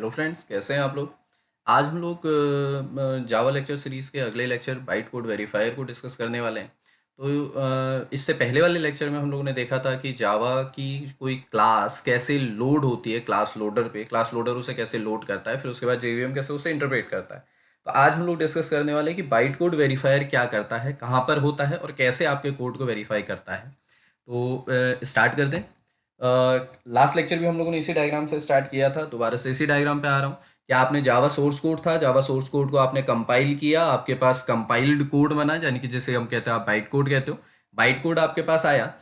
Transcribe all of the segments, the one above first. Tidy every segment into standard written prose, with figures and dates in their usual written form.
Hello friends, कैसे हैं आप लोग। आज हम लोग जावा लेक्चर सीरीज़ के अगले लेक्चर बाइट कोड वेरीफायर को डिस्कस करने वाले हैं। तो इससे पहले वाले लेक्चर में हम लोगों ने देखा था कि जावा की कोई क्लास कैसे लोड होती है क्लास लोडर पे, क्लास लोडर उसे कैसे लोड करता है, फिर उसके बाद जेवीएम कैसे उसे इंटरप्रेट करता है। तो आज हम लोग डिस्कस करने वाले हैं कि बाइट कोड वेरीफायर क्या करता है, कहाँ पर होता है और कैसे आपके कोड को वेरीफाई करता है। तो स्टार्ट कर दें। लास्ट लेक्चर भी हम लोगों ने इसी डायग्राम से स्टार्ट किया था, दोबारा से इसी डायग्राम पे आ रहा हूँ कि आपने जावा सोर्स कोड था, जावा सोर्स कोड को आपने कंपाइल किया, आपके पास कंपाइल्ड कोड बना, यानी कि जिसे हम कहते हैं आप बाइट कोड कहते हो। बाइट कोड आपके पास आया।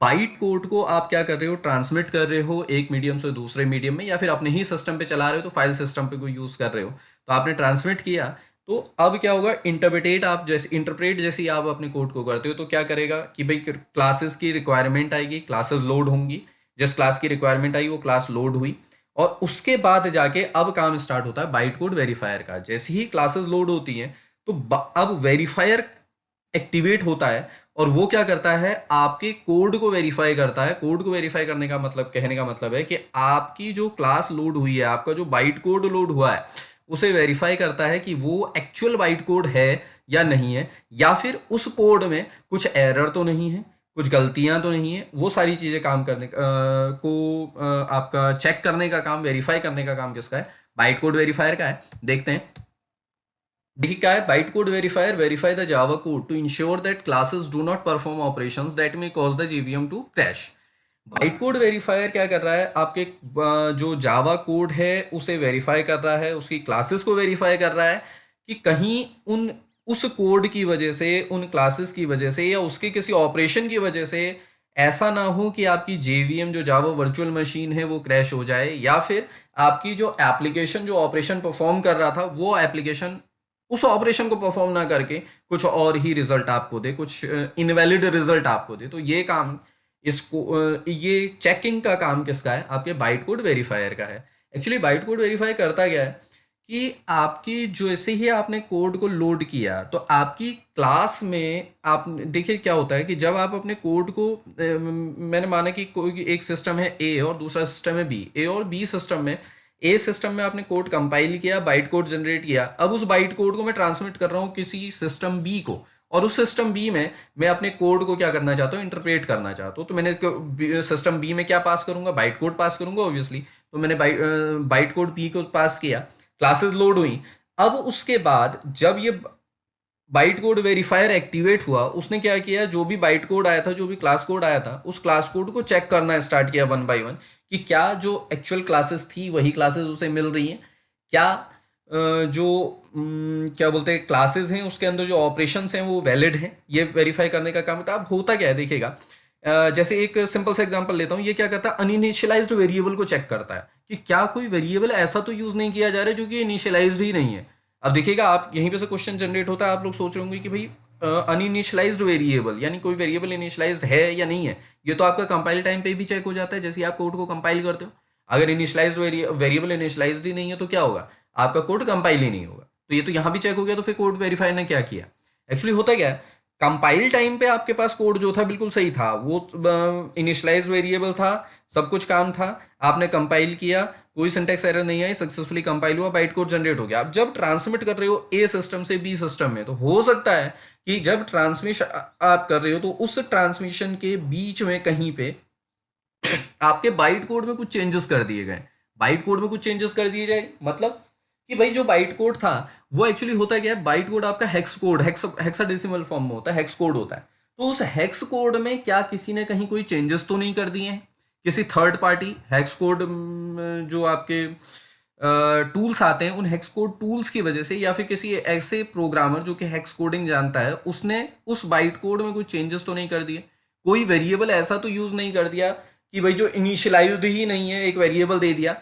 बाइट कोड को आप क्या कर रहे हो, ट्रांसमिट कर रहे हो एक मीडियम से दूसरे मीडियम में, या फिर अपने ही सिस्टम पे चला रहे हो तो फाइल सिस्टम पे कोई यूज़ कर रहे हो। तो आपने ट्रांसमिट किया। तो अब क्या होगा, इंटरप्रेट जैसे आप अपने कोड को करते हो तो क्या करेगा कि भाई क्लासेस की रिक्वायरमेंट आएगी, क्लासेस लोड होंगी। जिस क्लास की रिक्वायरमेंट आई वो क्लास लोड हुई, और उसके बाद जाके अब काम स्टार्ट होता है बाइट कोड वेरीफायर का। जैसे ही क्लासेस लोड होती हैं तो अब वेरीफायर एक्टिवेट होता है, और वो क्या करता है, आपके कोड को वेरीफाई करता है। कोड को वेरीफाई करने का मतलब, कहने का मतलब है कि आपकी जो क्लास लोड हुई है, आपका जो बाइट कोड लोड हुआ है, उसे वेरीफाई करता है कि वो एक्चुअल बाइट कोड है या नहीं है, या फिर उस कोड में कुछ एरर तो नहीं है, कुछ गलतियां तो नहीं है। वो सारी चीजें काम करने आपका चेक करने का काम, वेरीफाई करने का काम किसका है, बाइट कोड वेरीफायर का है। देखते हैं। देखिए क्या है, byte code verifier verify the Java code to ensure that classes do not perform operations that may cause the JVM to crash. Byte code verifier क्या कर रहा है, आपके जो जावा कोड है उसे वेरीफाई कर रहा है, उसकी क्लासेस को वेरीफाई कर रहा है कि कहीं उन उस कोड की वजह से, उन क्लासेस की वजह से, या उसके किसी ऑपरेशन की वजह से ऐसा ना हो कि आपकी जेवीएम जो जावा वर्चुअल मशीन है वो क्रैश हो जाए, या फिर आपकी जो एप्लीकेशन जो ऑपरेशन परफॉर्म कर रहा था वो एप्लीकेशन उस ऑपरेशन को परफॉर्म ना करके कुछ और ही रिजल्ट आपको दे, कुछ इनवैलिड रिजल्ट आपको दे। तो ये काम, इसको ये चेकिंग का काम किसका है, आपके बाइट कोड वेरीफायर का है। एक्चुअली बाइट कोड वेरीफाई करता क्या है कि आपकी जैसे ही आपने कोड को लोड किया तो आपकी क्लास में, आप देखिए क्या होता है कि जब आप अपने कोड को मैंने माना कि कोई एक सिस्टम है ए और दूसरा सिस्टम है बी, ए और बी सिस्टम में, ए सिस्टम में आपने कोड कंपाइल किया, बाइट कोड जनरेट किया। अब उस बाइट कोड को मैं ट्रांसमिट कर रहा हूँ किसी सिस्टम बी को, और उस सिस्टम बी में मैं अपने कोड को क्या करना चाहता हूँ, इंटरप्रेट करना चाहता हूँ। तो मैंने सिस्टम बी में क्या पास करूंगा, बाइट कोड पास करूंगा ऑब्वियसली। तो मैंने बाइट कोड बी को पास किया, क्लासेस लोड हुई। अब उसके बाद जब ये बाइट कोड वेरीफायर एक्टिवेट हुआ, उसने क्या किया, जो भी बाइट कोड आया था, जो भी क्लास कोड आया था, उस क्लास कोड को चेक करना स्टार्ट किया वन बाय वन कि क्या जो एक्चुअल क्लासेस थी वही क्लासेस उसे मिल रही हैं, क्या जो क्या बोलते हैं क्लासेस हैं उसके अंदर जो ऑपरेशंस हैं वो वैलिड हैं। ये वेरीफाई करने का काम होता है। अब होता क्या है देखिएगा, जैसे एक सिंपल सा एग्जांपल लेता हूँ। ये क्या करता है, अनइनिशियलाइज्ड वेरिएबल को चेक करता है कि क्या कोई वेरिएबल ऐसा तो यूज नहीं किया जा रहा है जो कि इनिशियलाइज्ड ही नहीं है। अब देखिएगा, आप यहीं पे से क्वेश्चन जनरेट होता है, आप लोग सोच रहे होंगे कि भाई अनइनिशियलाइज्ड वेरिएबल यानी कोई वेरिएबल इनिशियलाइज्ड है या नहीं है। ये तो आपका कंपाइल टाइम पे भी चेक हो जाता है, जैसे आप कोड को कंपाइल करते हो। अगर इनिशियलाइज्ड वेरिएबल इनिशियलाइज्ड ही नहीं है तो क्या होगा, आपका कोड कंपाइल ही नहीं होगा। तो ये तो यहाँ भी चेक हो गया, तो फिर कोड वेरीफाई ने क्या किया, एक्चुअली होता क्या है, कंपाइल टाइम पे आपके पास कोड जो था बिल्कुल सही था, वो इनिशियलाइज्ड वेरिएबल था, सब कुछ काम था। आपने कंपाइल किया, कोई सिंटैक्स एरर नहीं आई, सक्सेसफुली कंपाइल हुआ, बाइट कोड जनरेट हो गया। अब जब ट्रांसमिट कर रहे हो ए सिस्टम से बी सिस्टम में, तो हो सकता है कि जब ट्रांसमिशन आप कर रहे हो तो उस ट्रांसमिशन के बीच में कहीं पे आपके बाइट कोड में कुछ चेंजेस कर दिए गए। बाइट कोड में कुछ चेंजेस कर दिए जाए मतलब कि भाई जो बाइट कोड था वो एक्चुअली होता क्या है, बाइट कोड आपका हेक्स कोड, हेक्साडेसिमल फॉर्म में होता है, हेक्स कोड होता है। तो उस हेक्स कोड में क्या किसी ने कहीं कोई चेंजेस तो नहीं कर दिए हैं, किसी थर्ड पार्टी हेक्स कोड जो आपके टूल्स आते हैं, उन हेक्स कोड टूल्स की वजह से, या फिर किसी ऐसे प्रोग्रामर जो कि हेक्स कोडिंग जानता है, उसने उस बाइट कोड में कोई चेंजेस तो नहीं कर दिए, कोई वेरिएबल ऐसा तो यूज नहीं कर दिया कि भाई जो इनिशियलाइज्ड ही नहीं है, एक वेरिएबल दे दिया,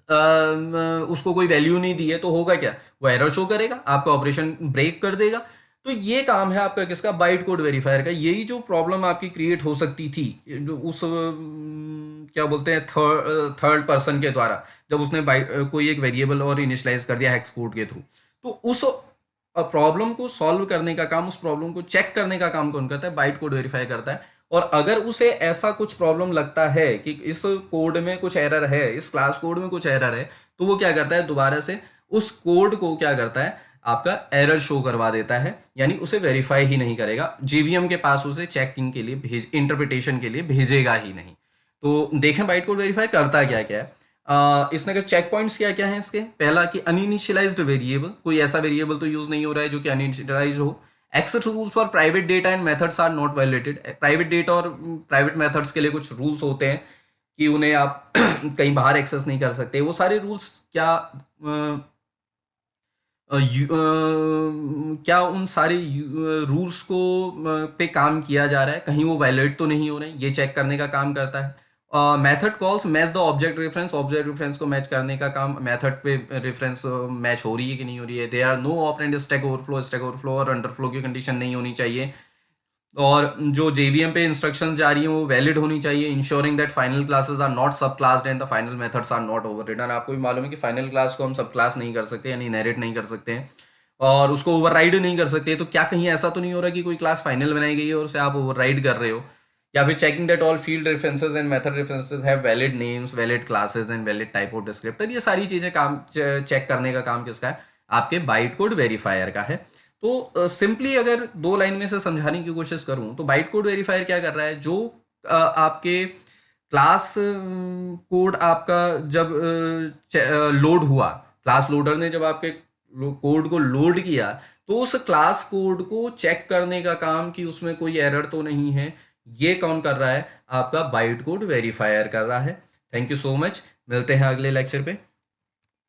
उसको कोई वैल्यू नहीं दी है, तो होगा क्या, वो एरर शो करेगा, आपका ऑपरेशन ब्रेक कर देगा। तो ये काम है आपका किसका, बाइट कोड वेरीफायर का। यही जो प्रॉब्लम आपकी क्रिएट हो सकती थी, जो उस क्या बोलते हैं थर्ड पर्सन के द्वारा, जब उसने कोई एक वेरिएबल और इनिशियलाइज कर दिया हेक्स कोड के थ्रू। तो उस प्रॉब्लम को सॉल्व करने का काम, उस प्रॉब्लम को चेक करने का काम कौन करता है, बाइट कोड वेरीफाई करता है। और अगर उसे ऐसा कुछ प्रॉब्लम लगता है कि इस कोड में कुछ एरर है, इस क्लास कोड में कुछ एरर है, तो वो क्या करता है, दोबारा से उस कोड को क्या करता है, आपका एरर शो करवा देता है, यानी उसे वेरीफाई ही नहीं करेगा, जीवीएम के पास उसे चेकिंग के लिए इंटरप्रिटेशन के लिए भेजेगा ही नहीं। तो देखें बाइट कोड वेरीफाई करता क्या क्या है। इसने का चेक पॉइंट्स क्या क्या है इसके, पहला कि अनइनिशियलाइज्ड वेरिएबल, कोई ऐसा वेरिएबल तो यूज नहीं हो रहा है जो कि अनइनिशियलाइज हो। Access rules for private data and methods are not violated, private data और प्राइवेट मेथड्स के लिए कुछ रूल्स होते हैं कि उन्हें आप कहीं बाहर एक्सेस नहीं कर सकते, वो सारे रूल्स क्या क्या उन सारे रूल्स को पे काम किया जा रहा है, कहीं वो वायलेट तो नहीं हो रहे हैं, ये चेक करने का काम करता है। Method calls match the object reference को मैच करने का काम, मेथड पे रेफरेंस मैच हो रही है कि नहीं हो रही है। They are no operand stack overflow और अंडरफ्लो की कंडीशन नहीं होनी चाहिए। और जो जेवीएम पे इंस्ट्रक्शंस जा रही हैं वो वैलिड होनी चाहिए, ensuring that final classes are not subclassed and the final methods are not overridden. आपको भी मालूम है कि फाइनल क्लास को हम सब क्लास नहीं कर सकते, यानी इनहेरिट नहीं कर सकते हैं और उसको ओवरराइड नहीं कर सकते। तो क्या कहीं ऐसा तो नहीं हो रहा कि कोई क्लास फाइनल बनाई गई है और उसे आप ओवरराइड कर रहे हो, या फिर checking that all field references and method references have valid names, valid classes and valid type of descriptor. ये सारी चीजें काम चेक करने का काम किसका है, आपके बाइट कोड वेरीफायर का है। तो सिंपली अगर दो लाइन में से समझाने की कोशिश करूं तो बाइट कोड वेरीफायर क्या कर रहा है, जो आपके क्लास कोड आपका जब लोड हुआ, क्लास लोडर ने जब आपके कोड को लोड किया, तो उस क्लास कोड को चेक करने का काम कि उसमें कोई एरर तो नहीं है, ये कौन कर रहा है, आपका बाइट कोड वेरीफायर कर रहा है। थैंक यू सो मच, मिलते हैं अगले लेक्चर पे।